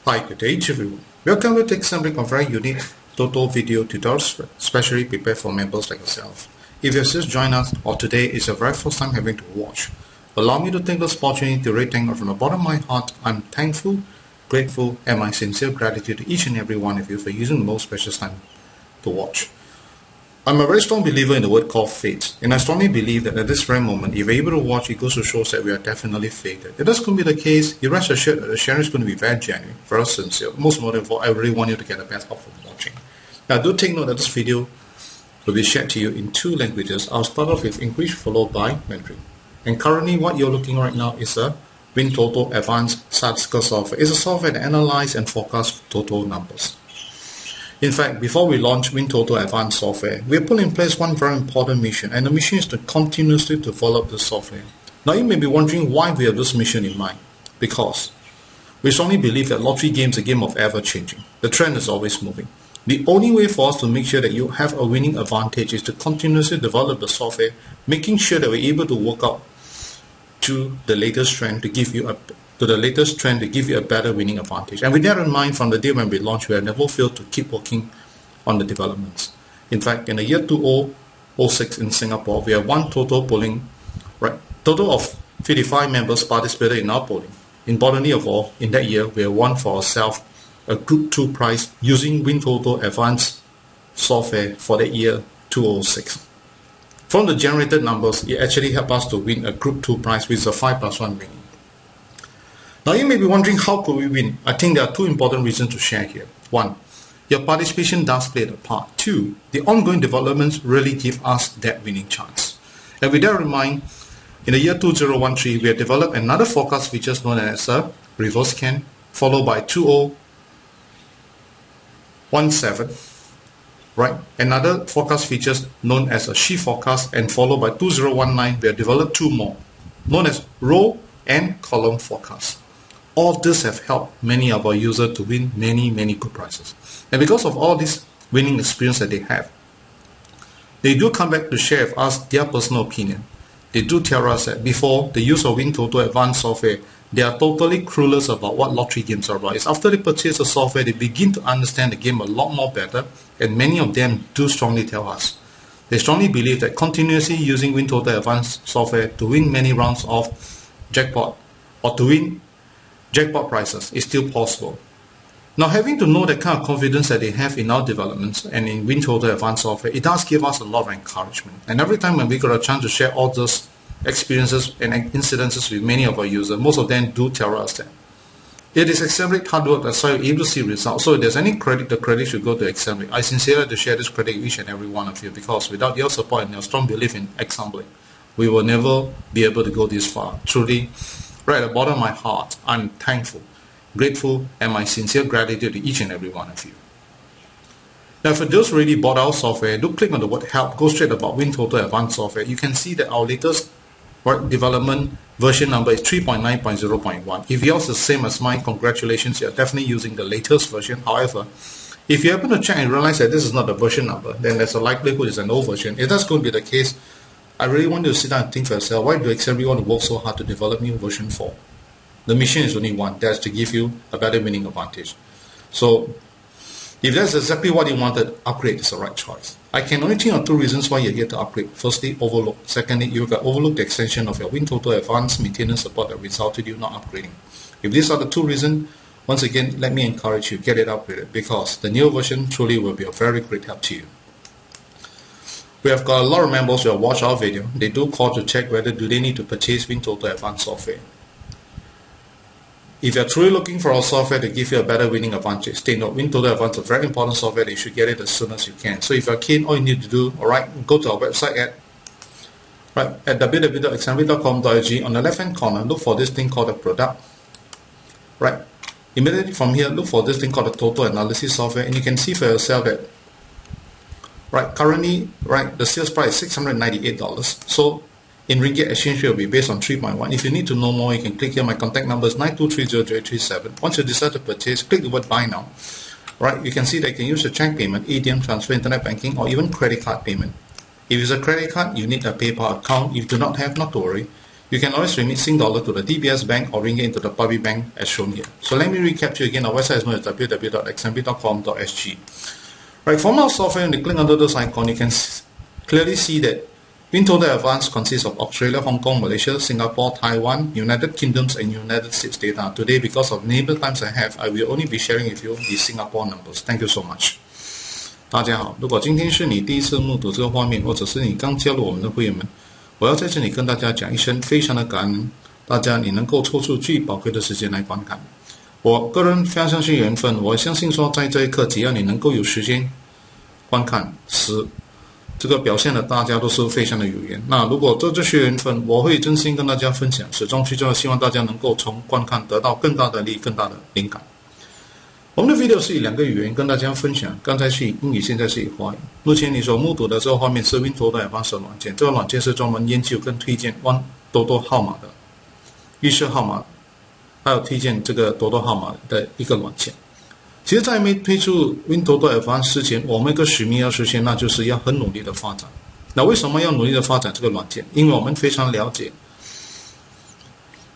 Hi, good day to everyone. Welcome to Tech Summary of very unique Toto video tutorials specially prepared for members like yourself. If you have just joined us or today is your very first time having to watch, allow me to take this opportunity to really thank you from the bottom of my heart. I'm thankful, grateful, and my sincere gratitude to each and every one of you for using the most precious time to watch. I'm a very strong believer in the word called fate, and I strongly believe that at this very moment, if you're able to watch, it goes to show that we are definitely fated. If that's going to be the case, you rest assured that the sharing is going to be very genuine, very sincere. Most important of all, I really want you to get the best out from watching. Now, do take note that this video will be shared to you in two languages. I'll start off with English followed by Mandarin. And currently, what you're looking right now is a WinToto Advance Statistical Software. It's a software that analyzes and forecasts Toto numbers. In fact, before we launch WinToto Advance Software, we put in place one very important mission, and the mission is to continuously develop the software. Now you may be wondering why we have this mission in mind. Because we strongly believe that lottery games are a game of ever-changing. The trend is always moving. The only way for us to make sure that you have a winning advantage is to continuously develop the software, making sure that we're able to work out to the latest trend to give you a better winning advantage. And with that in mind, from the day when we launched, we have never failed to keep working on the developments. In fact, in the year 2006 in Singapore, we have one total of 55 members participated in our polling. Importantly of all, in that year, we have won for ourselves a Group 2 prize using WinToto Advance Software for the year 2006. From the generated numbers, it actually helped us to win a Group 2 prize, which is a 5+1 winning. Now you may be wondering, how could we win? I think there are two important reasons to share here. One, your participation does play a part. Two, the ongoing developments really give us that winning chance. And with that in mind, in the year 2013, we have developed another forecast feature known as a reverse scan, followed by 2017, another forecast features known as a shift forecast, and followed by 2019, we have developed two more, known as row and column forecasts. All this have helped many of our users to win many good prizes. And because of all this winning experience that they have, they do come back to share with us their personal opinion. They do tell us that before the use of WinToto Advanced Software, they are totally clueless about what lottery games are about. It's after they purchase the software, they begin to understand the game a lot more better, and many of them do strongly tell us. They strongly believe that continuously using WinToto Advanced Software to win many rounds of jackpot or to win jackpot prizes is still possible. Now, having to know the kind of confidence that they have in our developments and in WinToto Advanced Software, it does give us a lot of encouragement. And every time when we got a chance to share all those experiences and incidences with many of our users, most of them do tell us that it is extremely hard work that's why you're able to see results. So if there's any credit, the credit should go to Examble. I sincerely like to share this credit with each and every one of you, because without your support and your strong belief in Examble, we will never be able to go this far. Truly, right at the bottom of my heart, I'm thankful, grateful, and my sincere gratitude to each and every one of you. Now, for those who already bought our software, do click on the word help, go straight about WinToto Advanced Software. You can see that our latest development version number is 3.9.0.1. If yours is the same as mine, congratulations, you're definitely using the latest version. However, if you happen to check and realize that this is not the version number, then there's a likelihood it's an old version. If that's going to be the case, I really want you to sit down and think for yourself, why do Excel want to work so hard to develop new version 4? The mission is only one, that's to give you a better winning advantage. So, if that's exactly what you wanted, upgrade is the right choice. I can only think of two reasons why you're here to upgrade. Firstly, overlook. Secondly, you can overlook the extension of your WinToto Advanced maintenance support that resulted in you not upgrading. If these are the two reasons, once again, let me encourage you, get it upgraded, because the new version truly will be a very great help to you. We have got a lot of members who have watched our video. They do call to check whether do they need to purchase WinToto Advanced Software. If you're truly looking for our software to give you a better winning advantage, take note, WinToto Advanced is a very important software that you should get it as soon as you can. So if you're keen, all you need to do, go to our website at www.example.com.sg. On the left hand corner, look for this thing called the product. Immediately from here, look for this thing called the Toto Analysis Software, and you can see for yourself that currently, the sales price is $698. So in ringgit, exchange rate will be based on 3.1. If you need to know more, you can click here. My contact number is 92300837. Once you decide to purchase, click the word buy now. You can see that you can use a check payment, ATM transfer, internet banking, or even credit card payment. If it's a credit card, you need a PayPal account. If you do not have, not to worry. You can always remit Sing dollar to the DBS bank or ringgit into the public bank as shown here. So let me recap to you again. Our website is known as www.xmb.com.sg. Right, from our software, when you click under this icon, you can clearly see that WinToto Advance consists of Australia, Hong Kong, Malaysia, Singapore, Taiwan, United Kingdoms, and United States data. Today, because of limited times I have, I will only be sharing with you the Singapore numbers. Thank you so much. 大家好，如果今天是你第一次目睹这个画面，或者是你刚加入我们的会员们，我要在这里跟大家讲一声非常的感恩大家你能够抽出最宝贵的时间来观看。我个人非常相信缘分，我相信说在这一刻，只要你能够有时间观看，这个表现的大家都是非常的有缘。那如果这些缘分，我会真心跟大家分享，始终最重要，希望大家能够从观看得到更大的利益、更大的灵感。我们的 video 是以2个语言跟大家分享，刚才是以英语，现在是以华语。目前你所目睹的这个画面是 WinToto Advance 软件，这个软件是专门研究跟推荐 Win Toto 号码的预设号码，还有推荐这个 Toto 号码的一个软件。其实在没推出 WinToto Advance 之前，我们一个使命要实现，那就是要很努力的发展。那为什么要努力的发展这个软件？因为我们非常了解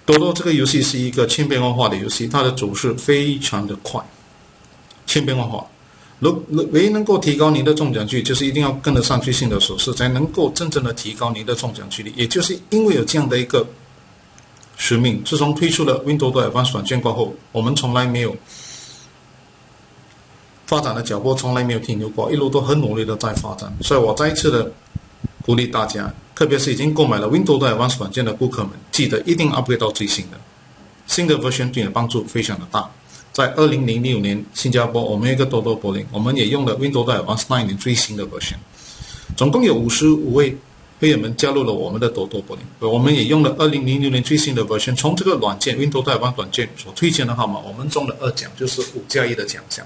Toto这个游戏是一个千变万化的游戏，它的走势非常的快，千变万化。唯一能够提高你的中奖率，就是一定要跟得上最新的手势，才能够真正的提高你的中奖几率。也就是因为有这样的一个使命，自从推出了 WinToto Advance 软件过后，我们从来没有发展的脚步从来没有停留过，一路都很努力的在发展。所以我再一次的鼓励大家，特别是已经购买了 WinToto Advance 软件的顾客们，记得一定 upgrade 到最新的。新的 version 对你的帮助非常的大。在2006年新加坡我们有一个 Toto Bowling， 我们也用了 WinToto Advance 9年最新的 version， 总共有55位会员们加入了我们的 Toto Bowling， 我们也用了2006年最新的 version， 从这个软件 WinToto Advance 软件所推荐的号码，我们中了2奖，就是5+1的奖项。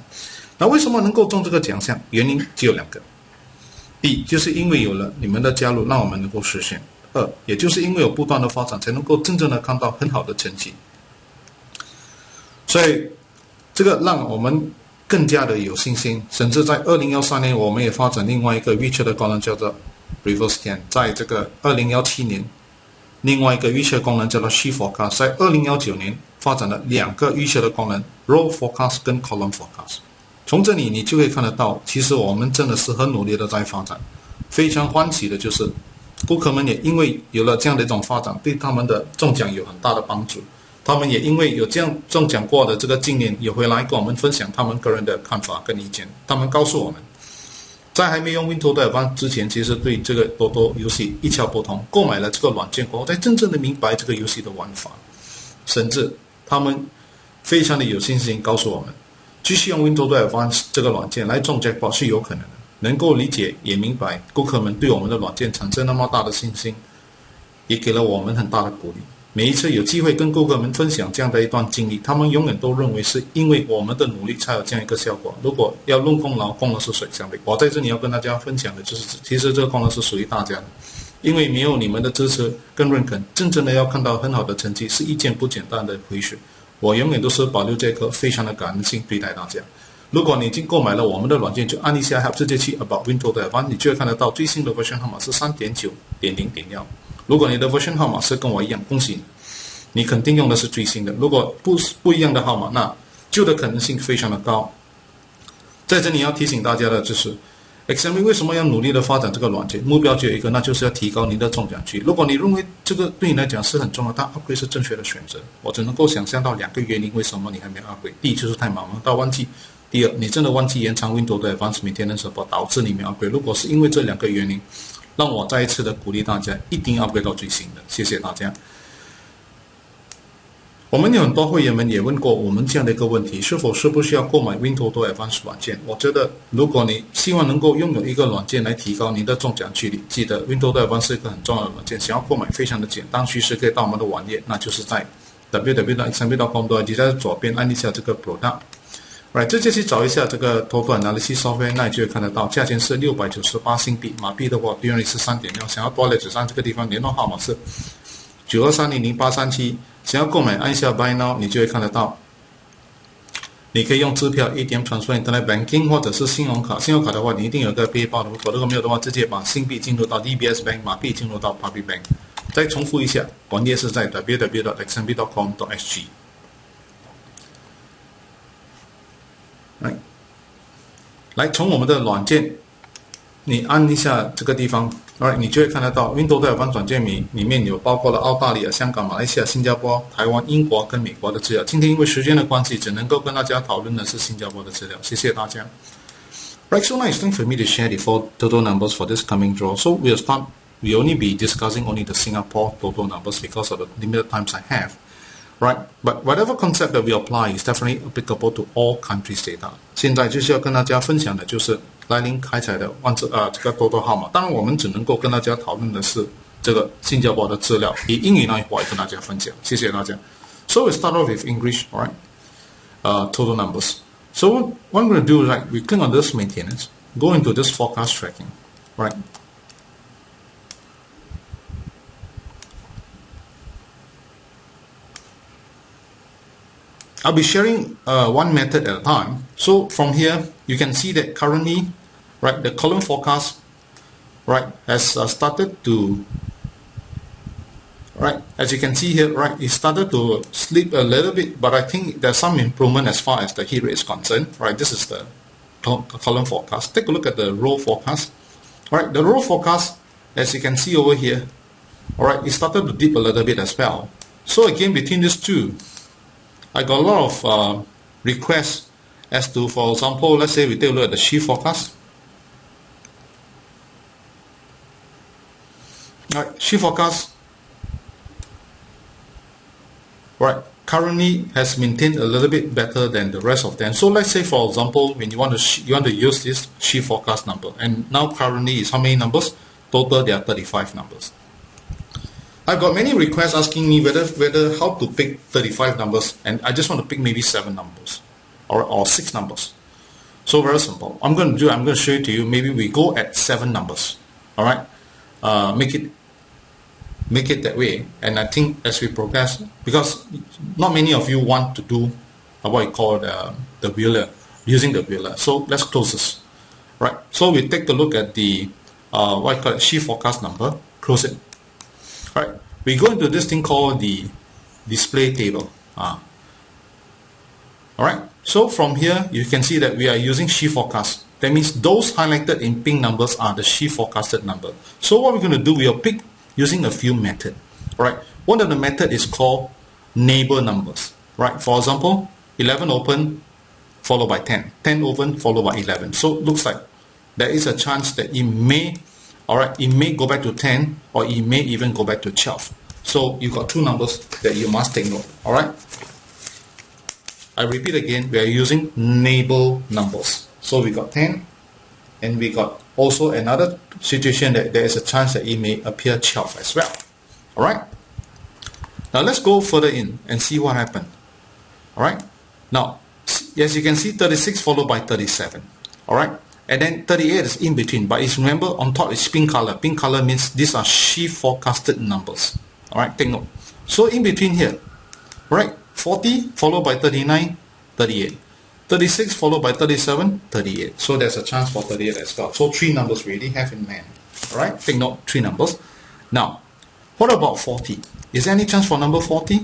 那为什么能够中这个奖项？原因只有2个。第一，就是因为有了你们的加入，让我们能够实现；二，也就是因为有不断的发展，才能够真正的看到很好的成绩。所以，这个让我们更加的有信心。甚至在2013年，我们也发展另外一个 WeChat 的功能，叫做 Reverse Scan。在这个2017年，另外一个 WeChat 功能叫做 Shift Forecast。在2019年，发展了2个 WeChat 的功能 ，Row Forecast 跟 Column Forecast。从这里你就会看得到，其实我们真的是很努力的在发展。非常欢喜的就是，顾客们也因为有了这样的一种发展，对他们的中奖有很大的帮助。他们也因为有这样中奖过的这个经验，也回来跟我们分享他们个人的看法跟意见。他们告诉我们，在还没用 WinToto Advance 之前，其实对这个Toto游戏一窍不通。购买了这个软件过后，才真正的明白这个游戏的玩法。甚至他们非常的有信心告诉我们，继续用 WinToto Advance 这个软件来中 Jackpot 是有可能的。能够理解也明白顾客们对我们的软件产生那么大的信心，也给了我们很大的鼓励。每一次有机会跟顾客们分享这样的一段经历，他们永远都认为是因为我们的努力才有这样一个效果。如果要论功劳，功劳是谁相比？我在这里要跟大家分享的就是，其实这个功劳是属于大家的，因为没有你们的支持跟认可，真正的要看到很好的成绩是一件不简单的回事。我永远都是保留这颗非常的感恩心对待大家。如果你已经购买了我们的软件，就按一下 Help 直接去 About WinToto Advance， 你就会看得到最新的 version 号码是 3.9.0.1。如果你的 version 号码是跟我一样，恭喜你，你肯定用的是最新的。如果不一样的号码，那旧的可能性非常的高。在这里要提醒大家的就是 XMB 为什么要努力的发展这个软件？目标只有一个，那就是要提高你的中奖率。如果你认为这个对你来讲是很重要，但 upgrade 是正确的选择，我只能够想象到2个原因为什么你还没有 upgrade。第一就是太忙到忘记，第二你真的忘记延长 WinToto Advance Maintenance Support， 导致你没有 upgrade。如果是因为这2个原因，让我再一次的鼓励大家一定要 upgrade 到最新的。谢谢大家。我们有很多会员们也问过我们这样的一个问题，是否是不需要购买 WinToto Advance 软件？我觉得如果你希望能够拥有一个软件来提高你的中奖几率，记得 WinToto Advance 是一个很重要的软件，想要购买非常的简单，随时可以到我们的网页，那就是在 www.xmb.com.sg， 在左边按一下这个 Product。Right， 直接去找一下这个 Toto Analysis Software， 那你就会看得到，价钱是698新币，马币的话利润率是 3.6。想要多了纸上这个地方联络号码是92300837。想要购买按下 Buy Now， 你就会看得到，你可以用支票、ATM Transfer、Internet Banking 或者是信用卡。信用卡的话，你一定有个背包的，如果没有的话，直接把新币进入到 DBS Bank， 马币进入到 Public Bank。再重复一下，网页是在 www.xmb.com.sg。来，从我们的软件，你按一下这个地方，你就会看得到 WinToto Advance 软件里面有包括了澳大利亚、香港、马来西亚、新加坡、台湾、英国跟美国的资料。今天因为时间的关系，只能够跟大家讨论的是新加坡的资料。谢谢大家。Right, so now it's time for me to share the 4 Toto numbers for this coming draw. So we'll start. We only be discussing only the Singapore Toto numbers because of the limited times I have. Right, but whatever concept that we apply is definitely applicable to all countries' data. 现在就是要跟大家分享的就是来临开采的这个 Toto 号码。当然，我们只能够跟大家讨论的是这个新加坡的资料，以英语那一会跟大家分享。谢谢大家。So we start off with English, alright? Toto numbers. So what I'm going to do is we click on this maintenance, go into this forecast tracking, right? I'll be sharing one method at a time. So from here, you can see that currently, right, the column forecast, right, has started to, right, as you can see here, right, it started to slip a little bit, but I think there's some improvement as far as the hit rate is concerned, right? This is the column forecast. Take a look at the row forecast, all right? The row forecast, as you can see over here, all right, it started to dip a little bit as well. So again, between these two, I got a lot of requests as to, for example, let's say we take a look at the shift forecast. All right, shift forecast, right, currently has maintained a little bit better than the rest of them. So let's say, for example, when you want to use this shift forecast number, and now currently is how many numbers? Total there are 35 numbers. I've got many requests asking me whether how to pick 35 numbers, and I just want to pick maybe 7 numbers or 6 numbers. So very simple. I'm going to show it to you. Maybe we go at 7 numbers. All right, make it that way. And I think as we progress, because not many of you want to do what you call the wheeler, using the wheeler. So let's close this. Right. So we take a look at the what I call it, shift forecast number. Close it. Right, we go into this thing called the display table. Alright, so from here you can see that we are using shift forecast. That means those highlighted in pink numbers are the shift forecasted number. So what we're going to do, we'll pick using a few methods. Alright, one of the method is called neighbor numbers. Right, for example, 11 open followed by 10, 10 open followed by 11. So it looks like there is a chance that it may, alright, it may go back to 10 or it may even go back to 12. So you got 2 numbers that you must take note. Alright. I repeat again, we are using neighbor numbers. So we got 10 and we got also another situation that there is a chance that it may appear 12 as well. Alright. Now let's go further in and see what happened. Alright. Now, as you can see, 36 followed by 37. Alright. And then 38 is in between, but it's, remember, on top is pink color. Pink color means these are shift forecasted numbers. Alright, take note. So in between here, right, 40 followed by 39, 38. 36 followed by 37, 38. So there's a chance for 38 as well. So 3 numbers we already have in mind. Alright, take note, 3 numbers. Now, what about 40? Is there any chance for number 40?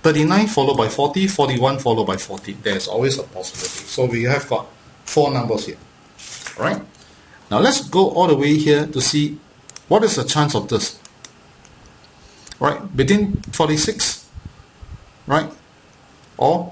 39 followed by 40, 41 followed by 40. There's always a possibility. So we have got 4 numbers here. Alright, now let's go all the way here to see what is the chance of this. Right, between 46, right, or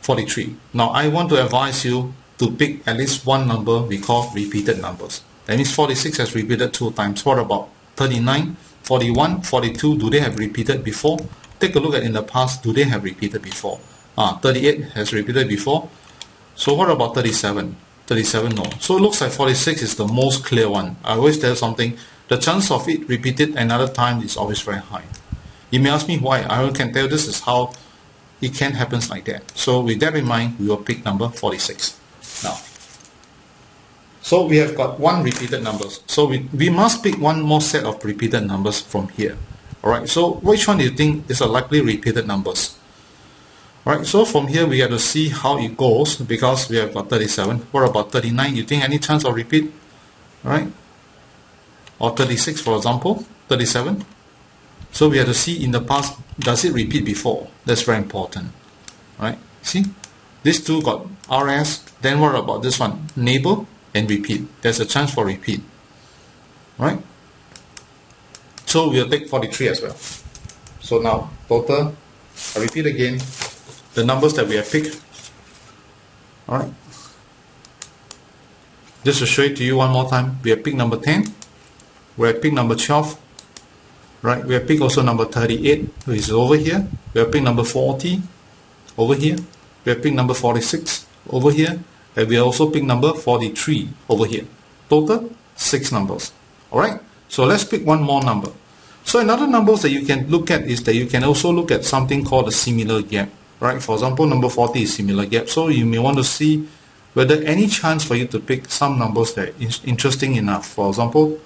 43. Now I want to advise you to pick at least one number we call repeated numbers. That means 46 has repeated 2 times. What about 39, 41, 42? Do they have repeated before? Take a look at in the past. Do they have repeated before? 38 has repeated before. So what about 37? 37 no. So it looks like 46 is the most clear one. I always tell you something, the chance of it repeated another time is always very high. You may ask me why. I can tell you this is how it can happen like that. So with that in mind, we will pick number 46. Now, so we have got 1 repeated numbers. So we must pick one more set of repeated numbers from here. Alright, so which one do you think is a likely repeated numbers? Alright, so from here we have to see how it goes because we have got 37. What about 39? You think any chance of repeat? Alright, or 36 for example? 37. So we have to see in the past, does it repeat before? That's very important. Right? See? These two got RS. Then what about this one? Neighbor and repeat. There's a chance for repeat. Right? So we'll take 43 as well. So now, total, I repeat again, the numbers that we have picked. Alright. Just to show it to you one more time, we have picked number 10. We have picked number 12. Right? We have picked also number 38, which is over here. We have picked number 40, over here. We have picked number 46, over here. And we also picked number 43, over here. Total, 6 numbers. Alright? So let's pick one more number. So another numbers that you can look at is that you can also look at something called a similar gap. Right? For example, number 40 is similar gap. So you may want to see whether any chance for you to pick some numbers that is interesting enough. For example,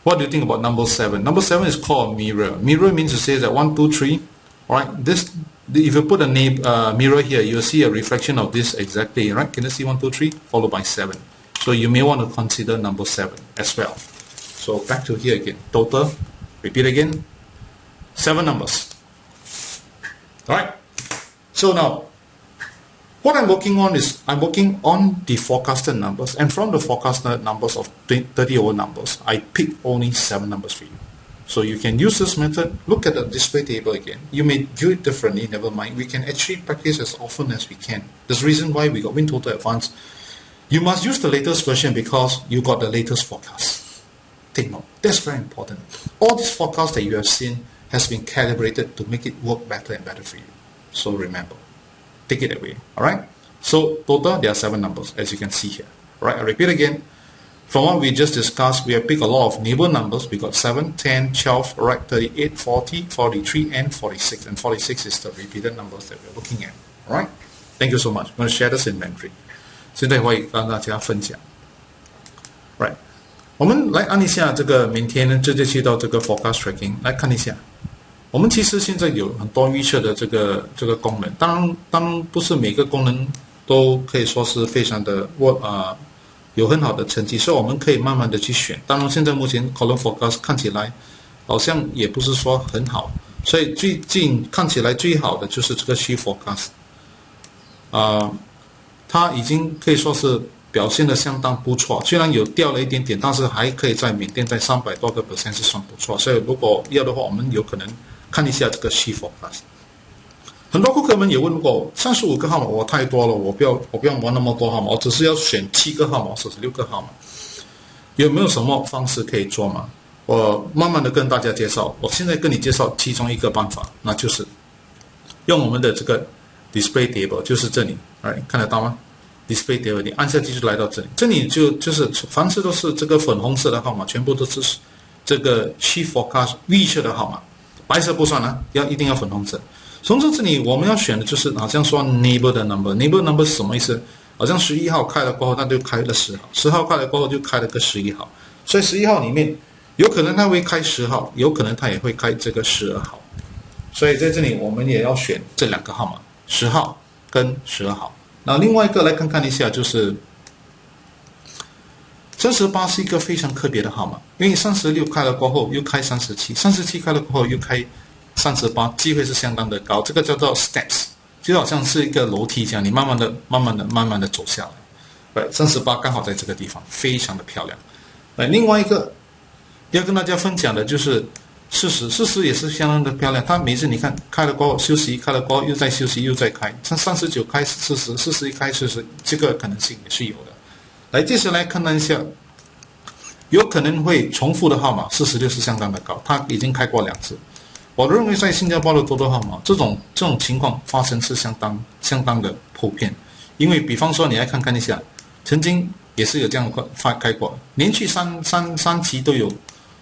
what do you think about number 7? Number 7 is called a mirror. Mirror means to say that 1, 2, 3. Alright, this, if you put a mirror here, you'll see a reflection of this exactly. Right? Can you see 1, 2, 3 followed by 7? So you may want to consider number 7 as well. So back to here again. Total, repeat again, 7 numbers. Alright. So now, what I'm working on is, I'm working on the forecasted numbers, and from the forecasted numbers of 30 over numbers, I pick only 7 numbers for you. So you can use this method, look at the display table again. You may do it differently, never mind. We can actually practice as often as we can. There's a reason why we got WinToto Advance. You must use the latest version because you got the latest forecast. Take note, that's very important. All these forecasts that you have seen has been calibrated to make it work better and better for you. So remember, take it away. Alright? So total, there are 7 numbers, as you can see here. Alright, I repeat again. From what we just discussed, we have picked a lot of neighbor numbers. We got 7, 10, 12, alright, 38, 40, 43, and 46. And 46 is the repeated numbers that we're looking at. Alright? Thank you so much. I'm going to share this in Mandarin. 现在会跟大家分享。Right， 我们来按一下这个明天呢，直接去到这个 forecast tracking 来看一下。我们其实现在有很多预测的这个功能，当然不是每个功能都可以说是非常的有很好的成绩，所以我们可以慢慢的去选。当然现在目前 column forecast 看起来好像也不是说很好，所以最近看起来最好的就是这个 shift forecast，它已经可以说是表现得相当不错，虽然有掉了一点点，但是还可以在缅甸在300多个%是算不错，所以如果要的话，我们有可能看一下这个 shift forecast。很多顾客们也问过，35个号码我太多了，我不要玩那么多号码，我只是要选7个号码、46个号码，有没有什么方式可以做吗？我慢慢的跟大家介绍，我现在跟你介绍其中一个办法，那就是用我们的这个 display table， 就是这里，看得到吗？ display table， 你按下去就来到这里，这里就是凡是都是这个粉红色的号码，全部都是这个 shift forecast 预测的号码，白色不算啊，一定要粉红色。从这里我们要选的就是好像说 neighbor 的 number，neighbor number 是什么意思？好像11号开了过后，那就开了10号，10号开了过后就开了个11号，所以11号里面有可能它会开10号，有可能它也会开这个12号，所以在这里我们也要选这2个号码，10号跟12号。那另外一个来看看一下，就是38是一个非常特别的号码，因为36开了过后又开37开了过后又开38，机会是相当的高，这个叫做 steps， 就好像是一个楼梯这样，你慢慢的走下来。38刚好在这个地方，非常的漂亮。另外一个要跟大家分享的就是40也是相当的漂亮，它每次你看开了过后休息，开了过后又再休息又再开，像39开40，41开40，这个可能性也是有的。来，接下来看一下，有可能会重复的号码46是相当的高，它已经开过2次。我认为在新加坡的多多号码，这种情况发生是相当的普遍，因为比方说你来看一下，曾经也是有这样开过，连续三期都有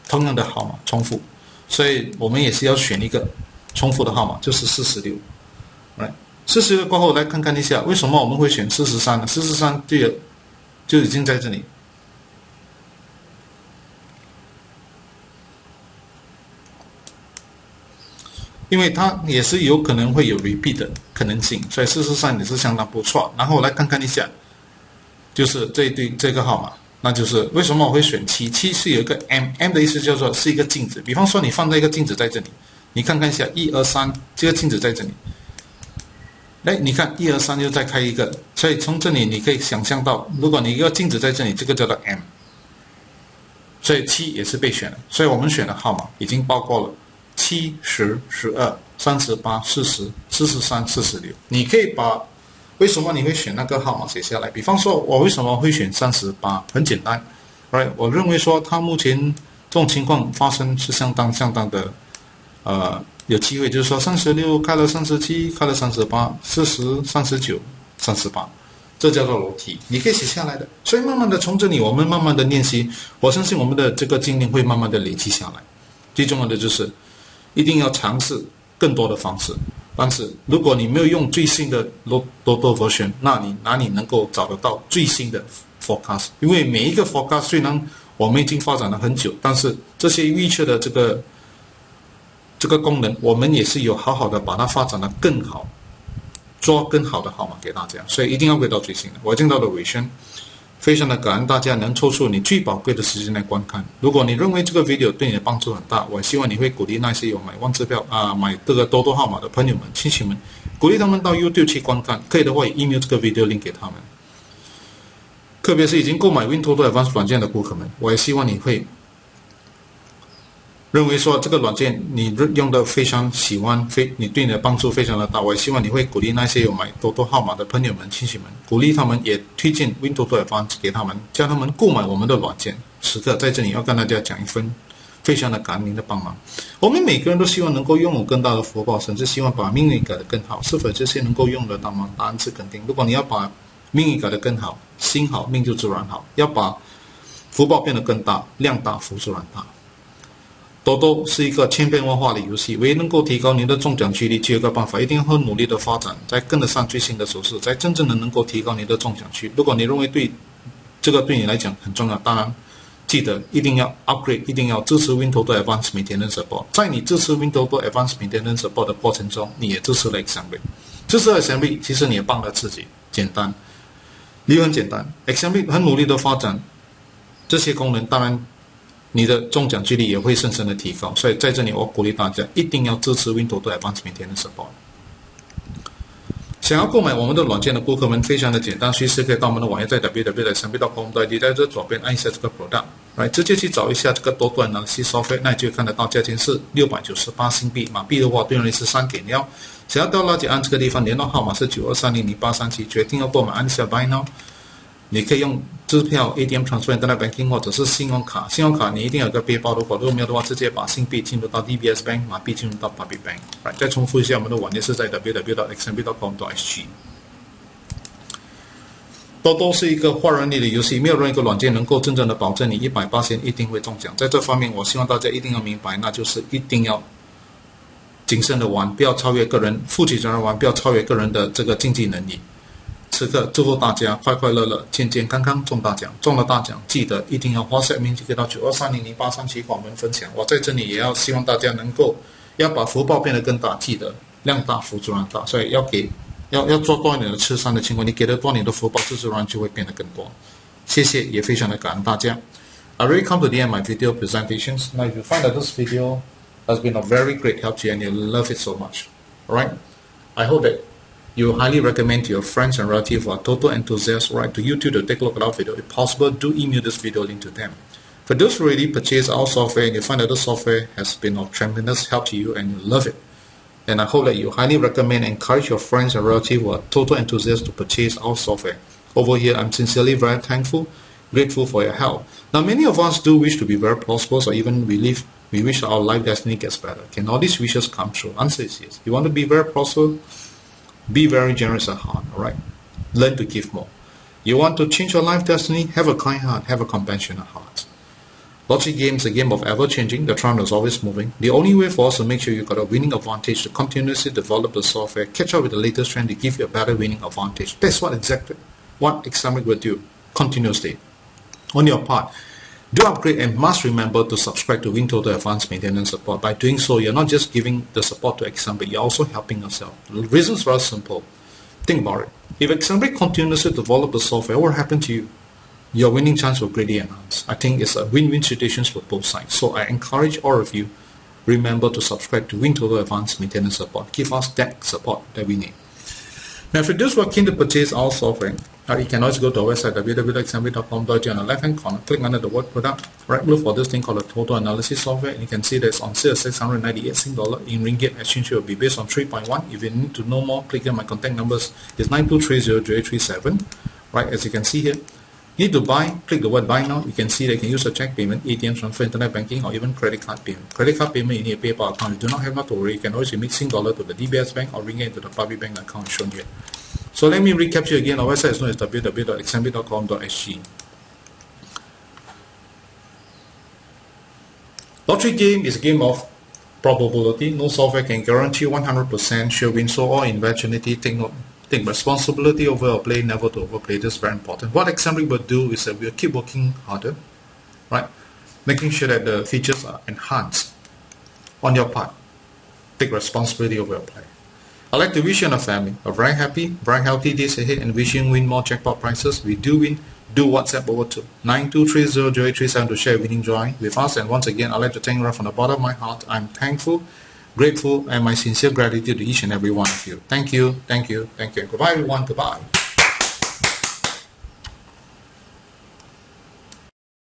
同样的号码重复，所以我们也是要选一个重复的号码，就是46。46过后来看一下，为什么我们会选43呢？43就已经在这里。因为它也是有可能会有 repeat 的可能性，所以事实上也是相当不错。然后来看一下，就是这个号码那就是为什么我会选7？ 7是有一个 M 的意思叫做是一个镜子。比方说你放在一个镜子在这里，你看看一下1、2、3，这个镜子在这里。你看1、2、3又再开一个，所以从这里你可以想象到，如果你一个镜子在这里，这个叫做 M， 所以7也是被选的。所以我们选的号码已经包括了7、10、12、38、40、43、46。你可以把为什么你会选那个号码写下来。比方说我为什么会选38，很简单 ，right？ 我认为说它目前这种情况发生是相当的有机会，就是说36开了37，开了38、40、39、38，这叫做楼梯，你可以写下来的。所以慢慢的从这里，我们慢慢的练习，我相信我们的这个经验会慢慢的累积下来。最重要的就是一定要尝试更多的方式。但是如果你没有用最新的 Toto version， 那你哪里能够找得到最新的 forecast？ 因为每一个 forecast 虽然我们已经发展了很久，但是这些预测的这个功能，我们也是有好好的把它发展的更好，做更好的号码给大家，所以一定要回到最新的。我已经到了尾声，非常的感恩大家能抽出你最宝贵的时间来观看。如果你认为这个 video 对你的帮助很大，我希望你会鼓励那些有买万支票买这个多多号码的朋友们、亲戚们，鼓励他们到 YouTube 去观看，可以的话也 email 这个 video link 给他们。特别是已经购买 Win Toto Advance 软件的顾客们，我也希望你会认为说这个软件你用的非常喜欢，你对你的帮助非常的大。我也希望你会鼓励那些有买多多号码的朋友们、亲戚们，鼓励他们也推荐 WinToto Advance 给他们，叫他们购买我们的软件。此刻在这里要跟大家讲一份非常的感恩您的帮忙。我们每个人都希望能够拥有更大的福报，甚至希望把命运改得更好。是否这些能够用得到吗？答案是肯定。如果你要把命运改得更好，心好命就自然好。要把福报变得更大，量大福自然大。多多是一个千变万化的游戏，唯一能够提高您的中奖几率只有一个办法，一定要很努力的发展，再跟得上最新的手势，才真正的能够提高您的中奖率。如果你认为这个对你来讲很重要，当然记得一定要 upgrade， 一定要支持 WinToto Advance Maintenance Support。在你支持 WinToto Advance Maintenance Support 的过程中，你也支持了 Example。支持了 Example， 其实你也帮了自己。简单，理由很简单 ，Example 很努力的发展这些功能，当然你的中奖几率也会深深的提高。所以在这里我鼓励大家一定要支持 WinToto Advance Maintenance Support。想要购买我们的软件的顾客们非常的简单，随时可以到我们的网页，在 www.example.com.id， 在这左边按一下这个 product， 直接去找一下这个多端Analysis Software， 那你就看得到价钱是698新币，马币的话对应是3给料。想要到垃圾按这个地方，联络号码是92300837，决定要购买按下 Buy Now。你可以用支票、ATM Transfer、Internet Banking 或者是信用卡。信用卡你一定要有个背包，如果没有的话，直接把新币进入到 DBS Bank， 马币进入到 Public Bank。再重复一下，我们的网页是在 www.xmb.com.sg。多多是一个换人力的游戏，没有任何一个软件能够真正的保证你100%一定会中奖。在这方面，我希望大家一定要明白，那就是一定要谨慎的玩，不要超越个人，负起责任玩，不要超越个人的这个经济能力。此刻祝福大家快快乐乐、健健康康中大奖！中了大奖，记得一定要WhatsApp面给到92300837跟我们分享。我在这里也要希望大家能够要把福报变得更大，记得量大福自然大，所以要做多一点的慈善的情况，你给的多，你的福报自然就会变得更多。谢谢，也非常的感恩大家。I really come to the end of my video presentations. Now, if you find that this video has been of very great help to you and you love it so much, alright? I hope that you highly recommend to your friends and relatives who are Toto enthusiasts, right, to YouTube to take a look at our video. If possible, do email this video link to them. For those who already purchased our software and you find that the software has been of tremendous help to you and you love it, then I hope that you highly recommend and encourage your friends and relatives who are Toto enthusiasts to purchase our software. Over here, I'm sincerely very thankful, grateful for your help. Now, many of us do wish to be very prosperous or even we wish our life destiny gets better. Can all these wishes come true? Answer is yes. You want to be very prosperous? Be very generous at heart, alright? Learn to give more. You want to change your life destiny? Have a kind heart, have a compassionate heart. Logic game is a game of ever-changing. The trend is always moving. The only way for us to make sure you got a winning advantage to continuously develop the software, catch up with the latest trend to give you a better winning advantage. That's what Examic will do continuously. On your part, do upgrade and must remember to subscribe to WinToto Advance Maintenance Support. By doing so, you're not just giving the support to Example, you're also helping yourself. The reason is very simple. Think about it. If Example continuously develop the software, what will happen to you? your winning chance will greatly enhance. I think it's a win-win situation for both sides. So I encourage all of you, remember to subscribe to WinToto Advance Maintenance Support. Give us that support that we need. Now, for those who are keen to purchase our software, you can always go to our website www.xmb.com.au. On the left-hand corner, click under the word product, right, look for this thing called a Toto Analysis Software, and you can see that it's on sale at 698 Sing dollar. In ringgit, exchange rate will be based on 3.1. If you need to know more, click on my contact numbers. It's 92300837. Right, as you can see here, you need to buy, click the word buy now. You can see that you can use a check payment, ATM transfer, internet banking, or even credit card payment. Credit card payment, you need a PayPal account. You do not have, not to worry. You can always remit Sing dollar to the DBS bank or ring it into the public bank account shown here. So let me recap you again. Our website is known as www.xmb.com.sg. Lottery game is a game of probability. No software can guarantee 100% sure win. So all eventuality, take responsibility over our play, never to overplay. This is very important. What Xmb will do is that we'll keep working harder, right? Making sure that the features are enhanced on your part. Take responsibility over your play. I'd like to wish you and your family a very happy, very healthy days ahead, and wishing you win more jackpot prizes. We do win. Do WhatsApp over to 92300837 to share winning joy with us. And once again, I'd like to thank you from the bottom of my heart. I'm thankful, grateful, and my sincere gratitude to each and every one of you. Thank you, thank you, thank you. Goodbye, everyone. Goodbye.